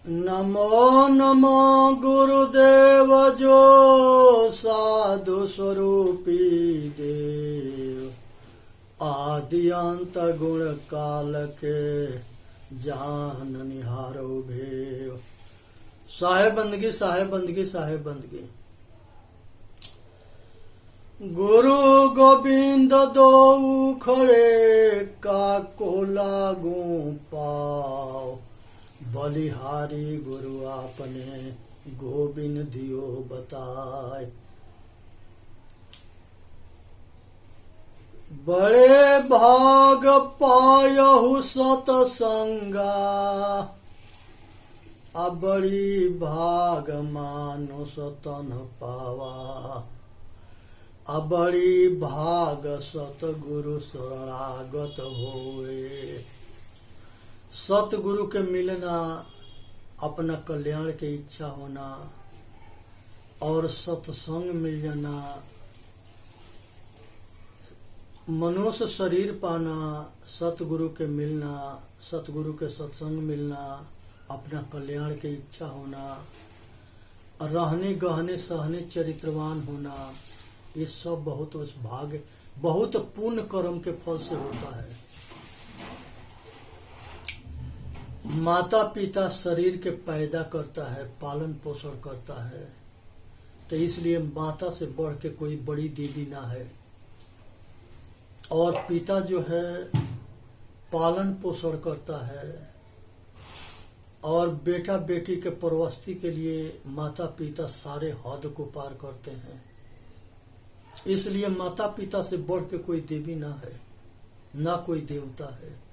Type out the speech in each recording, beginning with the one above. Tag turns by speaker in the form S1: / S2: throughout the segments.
S1: नमो नमो गुरुदेव जो साधु स्वरूपी देव आदि अंत गुण काल के जान निहारो भेव। साहेब बंदगी साहेब बंदगी साहेब बंदगी। गुरु गोविंद दो खड़े का को लागू पाओ बलिहारी गुरु आपने गोविंद दियो बताए। बड़े भाग पायहु सतसंगा बड़ी भाग मानुष तन पावा बड़ी भाग सतगुरु शरणागत होए। सतगुरु के मिलना, अपना कल्याण की इच्छा होना और सत्संग मिल जाना, मनुष्य शरीर पाना, सतगुरु के मिलना, सतगुरु के सत्संग मिलना, अपना कल्याण की इच्छा होना, रहने गहने सहने चरित्रवान होना, ये सब बहुत भाग्य बहुत पुण्य कर्म के फल से होता है। माता पिता शरीर के पैदा करता है, पालन पोषण करता है, तो इसलिए माता से बढ़ के कोई बड़ी देवी ना है। और पिता जो है पालन पोषण करता है और बेटा बेटी के परवस्ती के लिए माता पिता सारे हद को पार करते हैं। इसलिए माता पिता से बढ़ के कोई देवी ना है, ना कोई देवता है।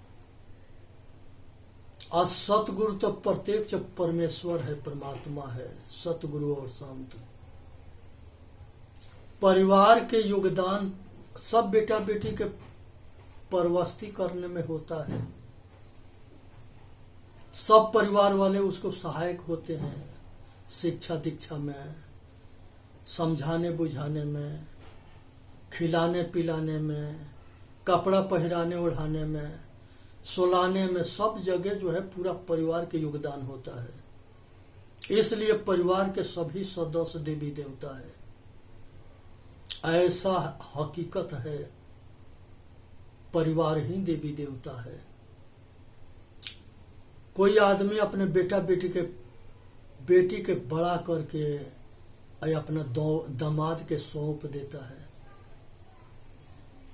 S1: आज सतगुरु तो प्रत्यक्ष परमेश्वर है, परमात्मा है, सतगुरु और संत। परिवार के योगदान सब बेटा बेटी के परवस्ती करने में होता है। सब परिवार वाले उसको सहायक होते हैं, शिक्षा दीक्षा में, समझाने बुझाने में, खिलाने पिलाने में, कपड़ा पहराने ओढ़ाने में, सुलाने में, सब जगह जो है पूरा परिवार के योगदान होता है। इसलिए परिवार के सभी सदस्य देवी देवता है। ऐसा हकीकत है, परिवार ही देवी देवता है। कोई आदमी अपने बेटी के बड़ा करके अपना दामाद के सौंप देता है,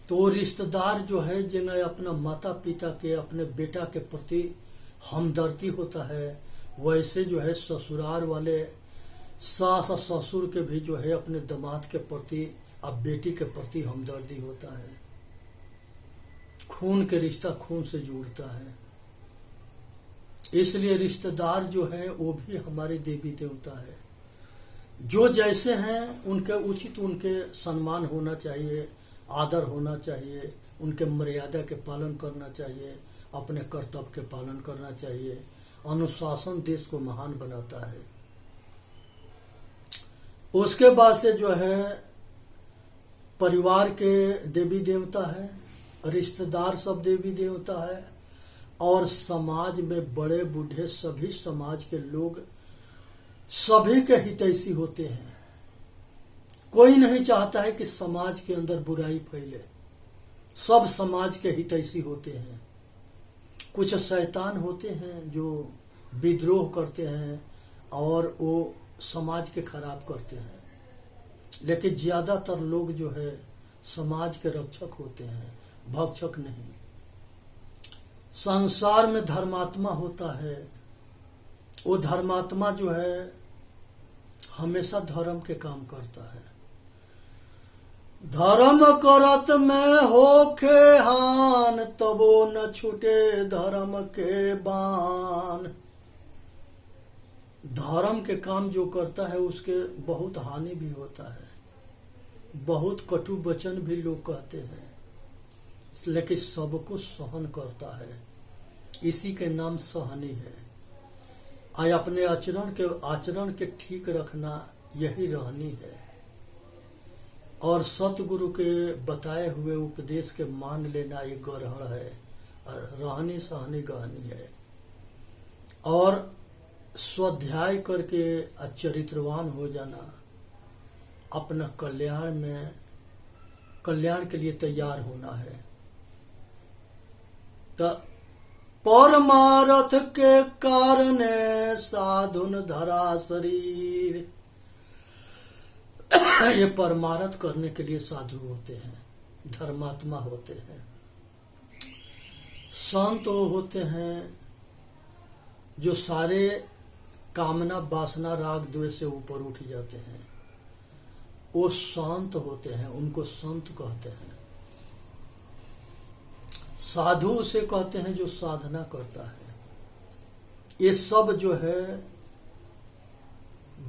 S1: तो रिश्तेदार जो है जिन्हें अपना माता पिता के अपने बेटा के प्रति हमदर्दी होता है, वैसे जो है ससुराल वाले सास ससुर के भी जो है अपने दामाद के प्रति अब बेटी के प्रति हमदर्दी होता है। खून के रिश्ता खून से जुड़ता है। इसलिए रिश्तेदार जो है वो भी हमारे देवी देवता है। जो जैसे हैं उनके उचित उनके सम्मान होना चाहिए, आदर होना चाहिए, उनके मर्यादा के पालन करना चाहिए, अपने कर्तव्य के पालन करना चाहिए। अनुशासन देश को महान बनाता है। उसके बाद से जो है परिवार के देवी देवता है, रिश्तेदार सब देवी देवता है, और समाज में बड़े बूढ़े सभी समाज के लोग सभी के हितैषी होते हैं। कोई नहीं चाहता है कि समाज के अंदर बुराई फैले। सब समाज के हितैषी होते हैं। कुछ शैतान होते हैं जो विद्रोह करते हैं और वो समाज के खराब करते हैं, लेकिन ज्यादातर लोग जो है समाज के रक्षक होते हैं, भक्षक नहीं। संसार में धर्मात्मा होता है, वो धर्मात्मा जो है हमेशा धर्म के काम करता है। धर्म करत में होखे हान तबो न छूटे धर्म के बान। धर्म के काम जो करता है उसके बहुत हानि भी होता है, बहुत कटु वचन भी लोग कहते हैं, लेकिन सबको सहन करता है। इसी के नाम सहनी है। आय अपने आचरण के ठीक रखना यही रहनी है। और सतगुरु के बताए हुए उपदेश के मान लेना ये ग्रहण है, रहनी सहनी गहनी है। और स्वाध्याय करके चरित्रवान हो जाना, अपना कल्याण के लिए तैयार होना है। तो परमारथ के कारण साधुन धरा शरीर, ये परमारथ करने के लिए साधु होते हैं, धर्मात्मा होते हैं। संत होते हैं जो सारे कामना वासना राग द्वेष से ऊपर उठ जाते हैं, वो शांत होते हैं, उनको संत कहते हैं। साधु उसे कहते हैं जो साधना करता है। ये सब जो है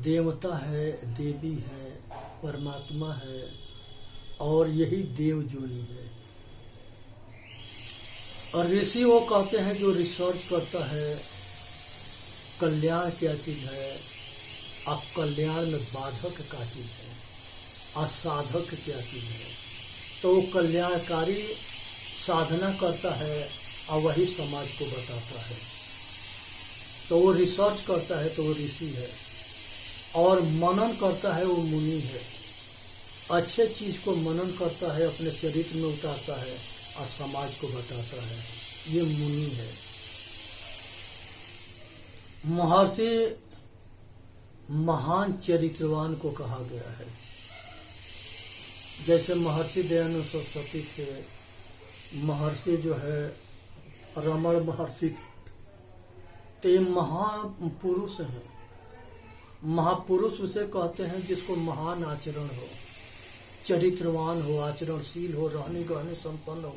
S1: देवता है, देवी है, परमात्मा है, और यही देव जोनी है। और ऋषि वो कहते हैं जो रिसर्च करता है कल्याण क्या चीज है, और कल्याण में बाधक क्या चीज है, और साधक क्या चीज है। तो वो कल्याणकारी साधना करता है और वही समाज को बताता है। तो वो रिसर्च करता है तो वो ऋषि है, और मनन करता है वो मुनि है। अच्छे चीज को मनन करता है, अपने चरित्र में उतारता है और समाज को बताता है, ये मुनि है। महर्षि महान चरित्रवान को कहा गया है। जैसे महर्षि दयानंद सरस्वती थे, महर्षि जो है रमण महर्षि थे, ये महापुरुष हैं। महापुरुष उसे कहते हैं जिसको महान आचरण हो, चरित्रवान हो, आचरणशील हो, रहने गहने संपन्न हो,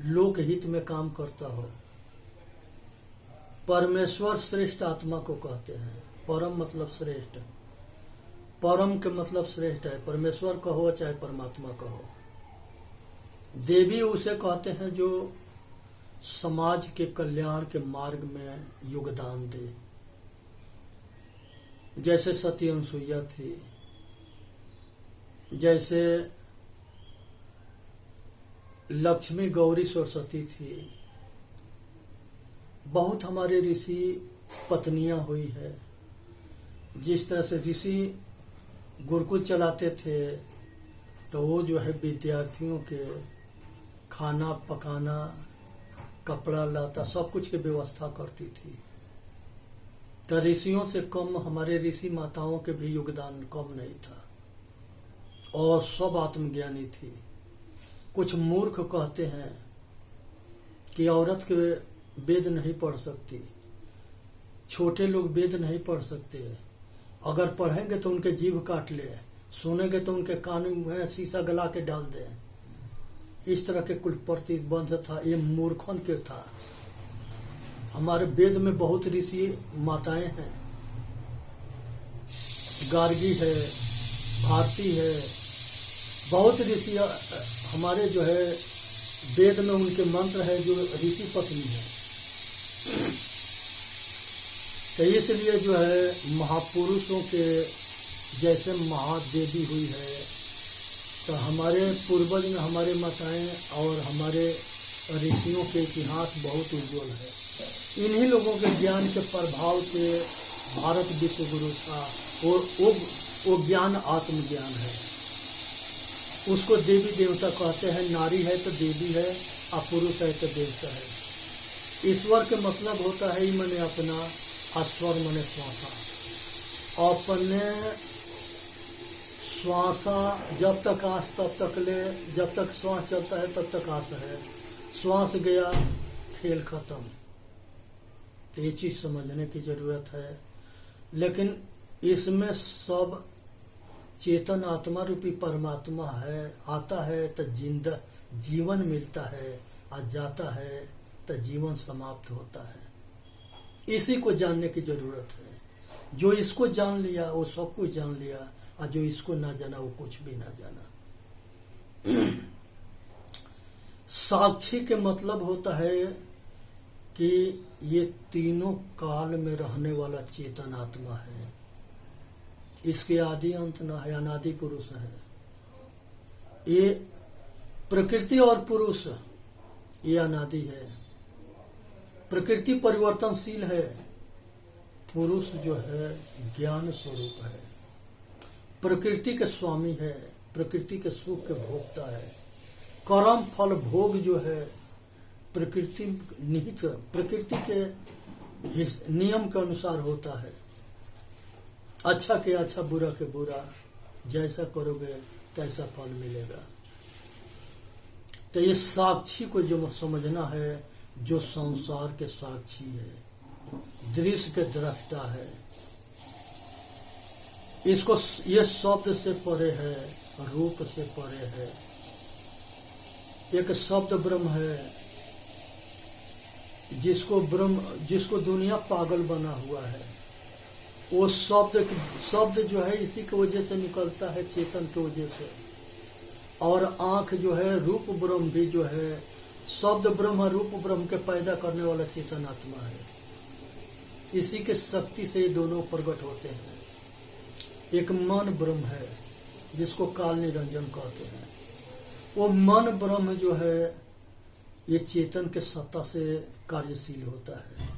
S1: लोकहित में काम करता हो। परमेश्वर श्रेष्ठ आत्मा को कहते हैं। परम मतलब श्रेष्ठ, परम के मतलब श्रेष्ठ है, परमेश्वर कहो चाहे परमात्मा कहो। देवी उसे कहते हैं जो समाज के कल्याण के मार्ग में योगदान दे। जैसे सती अनसुईया थी, जैसे लक्ष्मी गौरी सरस्वती थी, बहुत हमारे ऋषि पत्नियां हुई है। जिस तरह से ऋषि गुरुकुल चलाते थे तो वो जो है विद्यार्थियों के खाना पकाना, कपड़ा लाता, सब कुछ की व्यवस्था करती थी। तो ऋषियों से कम हमारे ऋषि माताओं के भी योगदान कम नहीं था, और सब आत्मज्ञानी थी। कुछ मूर्ख कहते हैं कि औरत के वेद नहीं पढ़ सकती, छोटे लोग वेद नहीं पढ़ सकते, अगर पढ़ेंगे तो उनके जीभ काट ले, सुनेंगे तो उनके कान में शीशा गला के डाल दे। इस तरह के कुल प्रतिबंध था, ये मूर्खन के था। हमारे वेद में बहुत ऋषि माताएं हैं, गार्गी है, भारती है, बहुत ऋषि हमारे जो है वेद में उनके मंत्र है जो ऋषि पत्नी है। तो इसलिए जो है महापुरुषों के जैसे महादेवी हुई है, तो हमारे पूर्वज में हमारे माताएं और हमारे ऋषियों के इतिहास बहुत उज्जवल है। इन्हीं लोगों के ज्ञान के प्रभाव से भारत विश्व गुरु था, और वो ज्ञान आत्मज्ञान है। उसको देवी देवता कहते हैं। नारी है तो देवी है, और पुरुष है तो देवता है। ईश्वर के मतलब होता है ही मने अपना, और स्वर मने श्वासा। अपने श्वासा जब तक आस तब तक ले, जब तक श्वास चलता है तब तक आस है। श्वास गया खेल खत्म। ये चीज समझने की जरूरत है। लेकिन इसमें सब चेतन आत्मा रूपी परमात्मा है। आता है तो जीवन मिलता है, और जाता है तो जीवन समाप्त होता है। इसी को जानने की जरूरत है। जो इसको जान लिया वो सब कुछ जान लिया, और जो इसको ना जाना वो कुछ भी ना जाना। साक्षी के मतलब होता है कि ये तीनों काल में रहने वाला चेतन आत्मा है। इसके आदि अंत न है, अनादि पुरुष है। ये प्रकृति और पुरुष ये अनादि है। प्रकृति परिवर्तनशील है, पुरुष जो है ज्ञान स्वरूप है, प्रकृति के स्वामी है, प्रकृति के सुख के भोक्ता है। कर्म फल भोग जो है प्रकृति निहित, प्रकृति के नियम के अनुसार होता है। अच्छा के अच्छा, बुरा के बुरा, जैसा करोगे तैसा फल मिलेगा। तो ये साक्षी को जो समझना है, जो संसार के साक्षी है, दृश्य के दृष्टा है, इसको ये शब्द से परे है, रूप से परे है। एक शब्द ब्रह्म है, जिसको दुनिया पागल बना हुआ है। वो शब्द जो है इसी की वजह से निकलता है, चेतन की वजह से। और आंख जो है, रूप ब्रह्म भी जो है, शब्द ब्रह्म रूप ब्रह्म के पैदा करने वाला चेतन आत्मा है। इसी के शक्ति से ये दोनों प्रकट होते हैं। एक मन ब्रह्म है जिसको काल निरंजन कहते हैं। वो मन ब्रह्म जो है ये चेतन के सत्ता से कार्यशील होता है।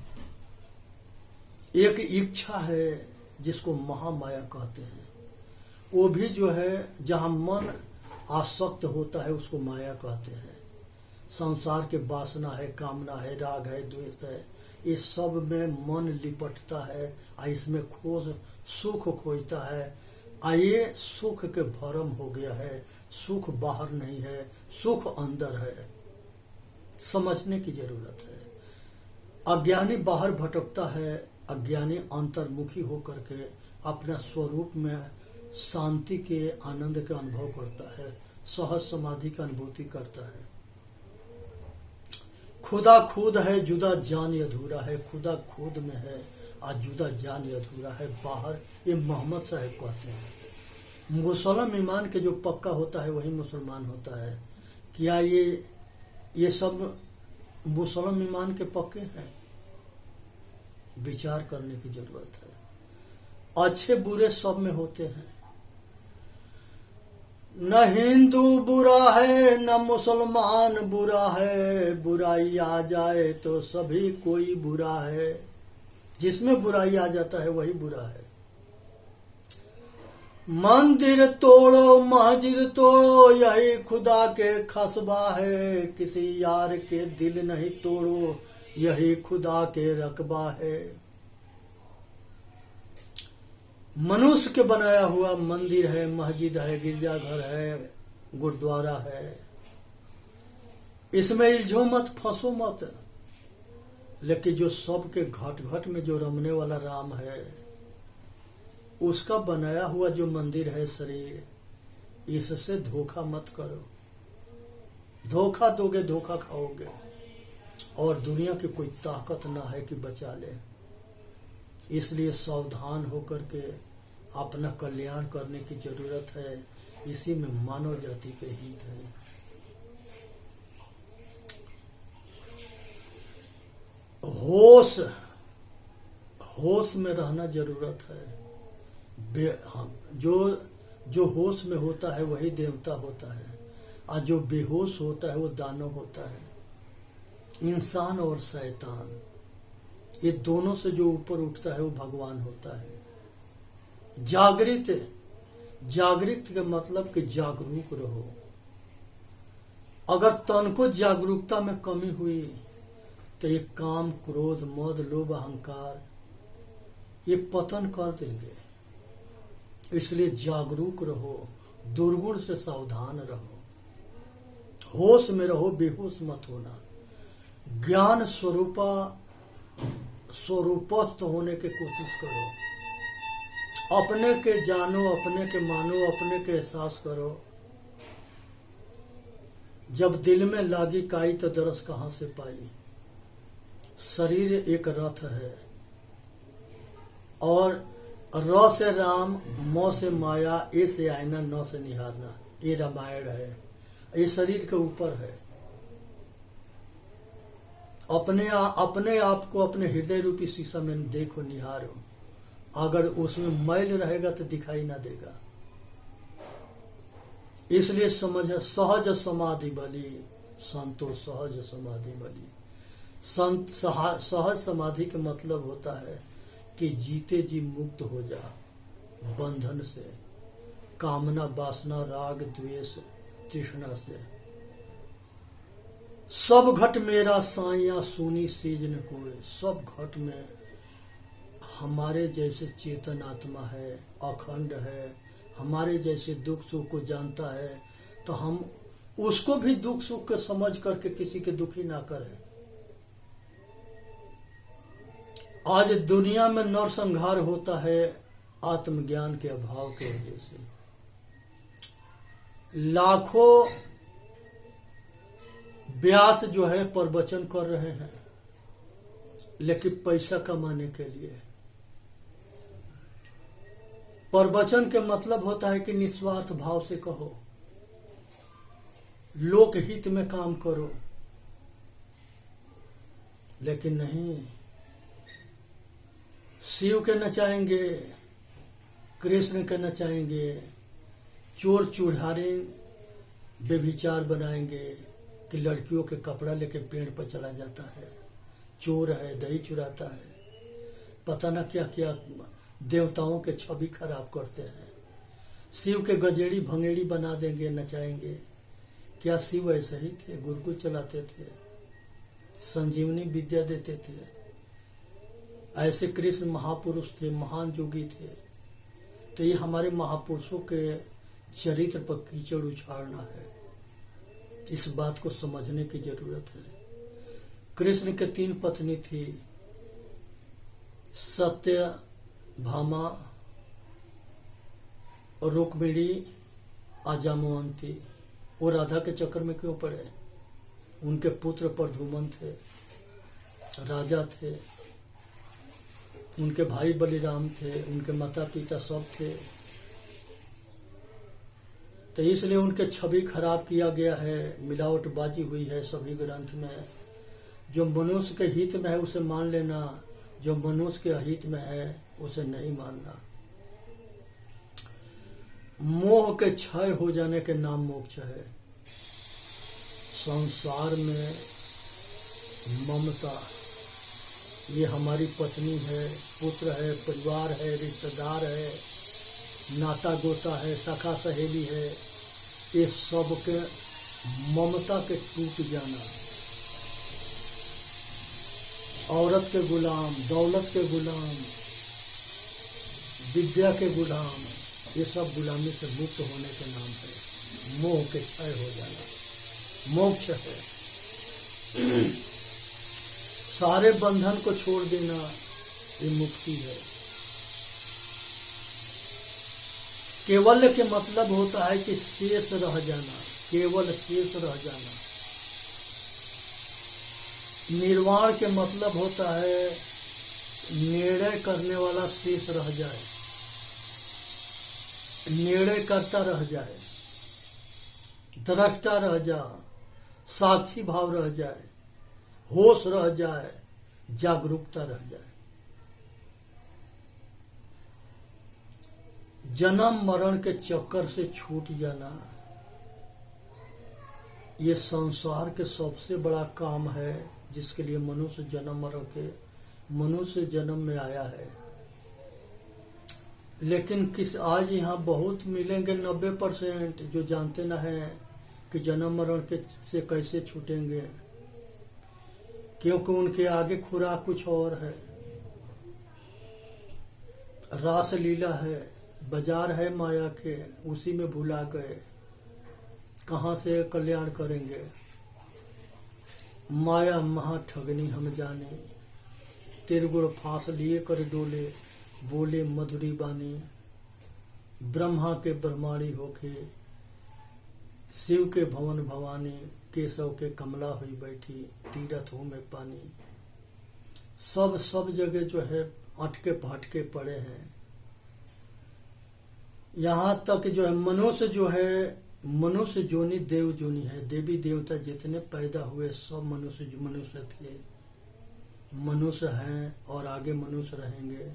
S1: एक इच्छा है जिसको महामाया कहते हैं। वो भी जो है जहाँ मन आसक्त होता है उसको माया कहते हैं। संसार के वासना है, कामना है, राग है, द्वेष है, इस सब में मन लिपटता है। इसमें सुख खोजता है। ये सुख के भरम हो गया है। सुख बाहर नहीं है, सुख अंदर है। समझने की जरूरत है। अज्ञानी बाहर भटकता है, अज्ञानी अंतर्मुखी होकर के अपना स्वरूप में शांति के, आनंद के अनुभव करता है, सहज समाधि की अनुभूति करता है। खुदा खुद है, जुदा जान अधूरा है। खुदा खुद में है और जुदा जान अधूरा है बाहर। ये मोहम्मद साहब कहते हैं। मुसलमान ईमान के जो पक्का होता है वही मुसलमान होता है। क्या ये सब मुसलमान ईमान के पक्के हैं? विचार करने की जरूरत है। अच्छे बुरे सब में होते हैं। न हिंदू बुरा है, न मुसलमान बुरा है। बुराई आ जाए तो सभी कोई बुरा है। जिसमें बुराई आ जाता है वही बुरा है। मंदिर तोड़ो, मस्जिद तोड़ो, यही खुदा के खसबा है। किसी यार के दिल नहीं तोड़ो, यही खुदा के रकबा है। मनुष्य के बनाया हुआ मंदिर है, मस्जिद है, गिरजाघर है, गुरुद्वारा है। इसमें इल्झो मत, फंसो मत। लेकिन जो सबके घट घट में जो रमने वाला राम है, उसका बनाया हुआ जो मंदिर है शरीर, इससे धोखा मत करो। धोखा दोगे धोखा खाओगे। और दुनिया की कोई ताकत ना है कि बचा ले। इसलिए सावधान होकर के अपना कल्याण करने की जरूरत है। इसी में मानव जाति के हित है। होश में रहना जरूरत है। जो होश में होता है वही देवता होता है, और जो बेहोश होता है वो दानव होता है। इंसान और शैतान, ये दोनों से जो ऊपर उठता है वो भगवान होता है। जागृत के मतलब कि जागरूक रहो। अगर तन को जागरूकता में कमी हुई तो ये काम, क्रोध, मद, लोभ, अहंकार ये पतन कर देंगे। इसलिए जागरूक रहो, दुर्गुण से सावधान रहो, होश में रहो, बेहोश मत होना। ज्ञान स्वरूपस्थ होने की कोशिश करो। अपने के जानो, अपने के मानो, अपने के एहसास करो। जब दिल में लागी काई तो दरस कहां से पाई। शरीर एक रथ है, और र से राम, म से माया, ए से आईना, न से निहारना, ये रामायण है। ये शरीर के ऊपर है। अपने आप को अपने हृदय रूपी शीशा में देखो, निहारो। अगर उसमें मैल रहेगा तो दिखाई ना देगा। इसलिए सहज समाधि बली, संतो सहज समाधि बली। सहज समाधि का मतलब होता है कि जीते जी मुक्त हो जा बंधन से, कामना वासना राग द्वेष तृष्णा से। सब घट मेरा साइया सुनी सीज न कोय। सब घट में हमारे जैसे चेतन आत्मा है, अखंड है, हमारे जैसे दुख सुख को जानता है, तो हम उसको भी दुख सुख के समझ करके किसी के दुखी ना करें। आज दुनिया में नरसंहार होता है आत्मज्ञान के अभाव के वजह से। लाखों व्यास जो है प्रवचन कर रहे हैं, लेकिन पैसा कमाने के लिए। प्रवचन के मतलब होता है कि निस्वार्थ भाव से कहो, लोक हित में काम करो, लेकिन नहीं। शिव के नचाएंगे, कृष्ण के नचाएंगे, चोर चुढ़ारे बेविचार बनाएंगे कि लड़कियों के कपड़ा लेके पेड़ पर चला जाता है, चोर है, दही चुराता है, पता न क्या क्या देवताओं के छवि खराब करते हैं। शिव के गजेड़ी भंगेड़ी बना देंगे, नचाएंगे। क्या शिव ऐसे ही थे? गुरुकुल चलाते थे, संजीवनी विद्या देते थे। ऐसे कृष्ण महापुरुष थे, महान योगी थे। तो ये हमारे महापुरुषों के चरित्र पर कीचड़ उछाड़ना है, इस बात को समझने की जरूरत है। कृष्ण के 3 पत्नी थी, सत्य भामा और रुक्मिणी अजामवंती। वो राधा के चक्कर में क्यों पड़े? उनके पुत्र प्रद्युम्न थे, राजा थे, उनके भाई बलिराम थे, उनके माता पिता सब थे। तो इसलिए उनके छवि खराब किया गया है, मिलावटबाजी हुई है सभी ग्रंथ में। जो मनुष्य के हित में है उसे मान लेना, जो मनुष्य के अहित में है उसे नहीं मानना। मोह के क्षय हो जाने के नाम मोक्ष है। संसार में ममता, ये हमारी पत्नी है, पुत्र है, परिवार है, रिश्तेदार है, नाता गोता है, सखा सहेली है, ये सब के ममता के टूट जाना। औरत के गुलाम, दौलत के गुलाम, विद्या के गुलाम, ये सब गुलामी से मुक्त होने के नाम है मोह के क्षय हो जाना, मोक्ष है। सारे बंधन को छोड़ देना, ये मुक्ति है। केवल के मतलब होता है कि शेष रह जाना, केवल शेष रह जाना। निर्वाण के मतलब होता है निर्णय करने वाला शेष रह जाए, निर्णय करता रह जाए, दृष्टा रह जा, साक्षी भाव रह जाए, होश रह जाए, जागरूकता रह जाए। जन्म मरण के चक्कर से छूट जाना, ये संसार के सबसे बड़ा काम है, जिसके लिए मनुष्य जन्म मरण के मनुष्य जन्म में आया है। लेकिन किस आज यहाँ बहुत मिलेंगे 90% जो जानते न हैं कि जन्म मरण के से कैसे छूटेंगे, क्योंकि उनके आगे खुराक कुछ और है। रास लीला है, बाजार है माया के, उसी में भुला गए, कहाँ से कल्याण करेंगे। माया महा ठगनी हम जाने, तिरगुण फांस लिए कर डोले, बोले मधुरी बानी। ब्रह्मा के ब्रह्माणी होके, शिव के भवन भवानी, केशव के कमला हुई बैठी, तीरथ हो में पानी। सब जगह जो है अटके भटके पड़े हैं। यहाँ तक जो है मनुष्य जोनी देव जोनी है। देवी देवता जितने पैदा हुए सब मनुष्य थे, मनुष्य हैं और आगे मनुष्य रहेंगे।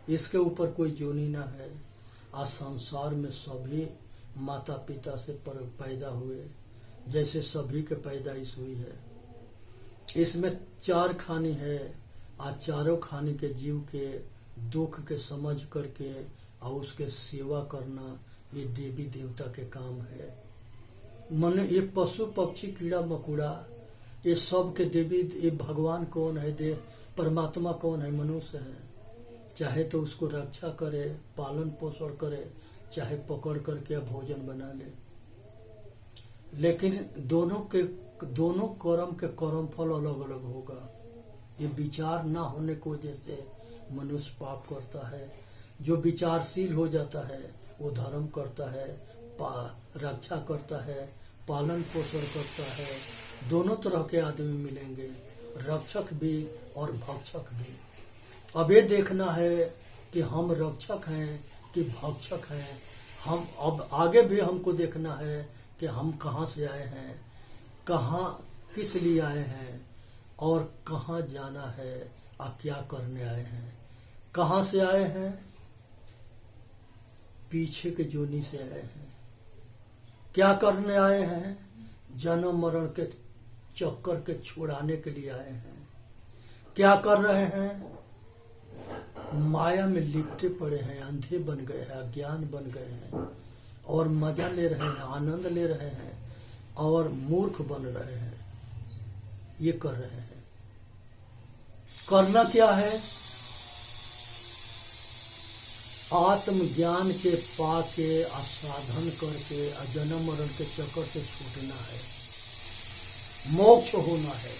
S1: इसके ऊपर कोई जोनी ना है। आज संसार में सभी माता पिता से पैदा हुए, जैसे सभी के पैदाइश हुई है। इसमें 4 खानी है। आज चारों खानी के जीव के दुख के समझ करके और उसके सेवा करना, ये देवी देवता के काम है। मन ये पशु पक्षी कीड़ा मकोड़ा ये सब के देवी, ये भगवान कौन है, दे परमात्मा कौन है, मनुष्य है। चाहे तो उसको रक्षा करे, पालन पोषण करे, चाहे पकड़ करके भोजन बना ले। लेकिन दोनों कर्म के कर्म फल अलग अलग होगा। ये विचार ना होने की वजह से मनुष्य पाप करता है। जो विचारशील हो जाता है वो धर्म करता है, रक्षा करता है, पालन पोषण करता है। दोनों तरह के आदमी मिलेंगे, रक्षक भी और भक्षक भी। अब ये देखना है कि हम रक्षक हैं कि भक्षक हैं। हम अब आगे भी हमको देखना है कि हम कहाँ से आए हैं, कहाँ किस लिए आए हैं और कहाँ जाना है और क्या करने आए हैं। कहाँ से आए हैं? पीछे के जोनी से आए हैं। क्या करने आए हैं? जन्म मरण के चक्कर के छुड़ाने के लिए आए हैं। क्या कर रहे हैं? माया में लिपटे पड़े हैं, अंधे बन गए हैं, अज्ञान बन गए हैं और मजा ले रहे हैं, आनंद ले रहे हैं और मूर्ख बन रहे हैं। ये कर रहे हैं। करना क्या है? आत्मज्ञान के पाके साधन करके जन्म मरण के चक्कर से छूटना है, मोक्ष होना है।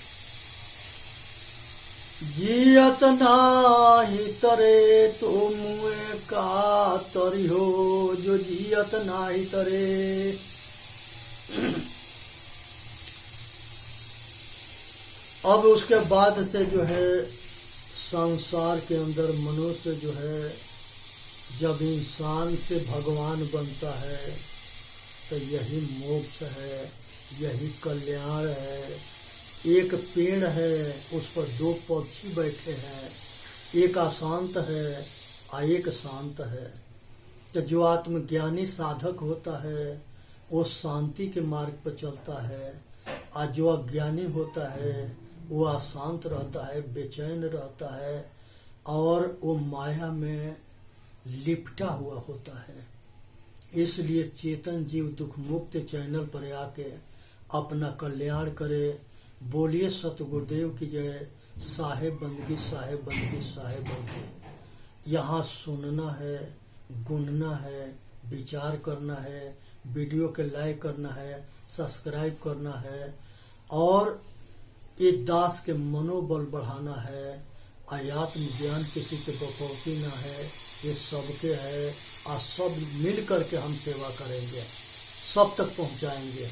S1: जियत नाही तरे तो मुए का तरी हो, जो जियत नाही तरे। अब उसके बाद से जो है संसार के अंदर मनुष्य जो है जब इंसान से भगवान बनता है तो यही मोक्ष है, यही कल्याण है। एक पेड़ है, उस पर दो पक्षी बैठे हैं, एक अशांत है और एक शांत है। तो जो आत्मज्ञानी साधक होता है वो शांति के मार्ग पर चलता है और जो अज्ञानी होता है वो अशांत रहता है, बेचैन रहता है और वो माया में लिपटा हुआ होता है। इसलिए चेतन जीव दुख मुक्त चैनल पर आके अपना कल्याण करे। बोलिए सतगुरुदेव की जय। साहेब बंदगी, साहेब बंदगी, साहेब बंदगी। यहाँ सुनना है, गुनना है, विचार करना है, वीडियो के लाइक करना है, सब्सक्राइब करना है और ये दास के मनोबल बढ़ाना है। आत्म ज्ञान किसी के बकौती ना है, ये सबके है और सब मिल करके हम सेवा करेंगे, सब तक पहुंचाएंगे।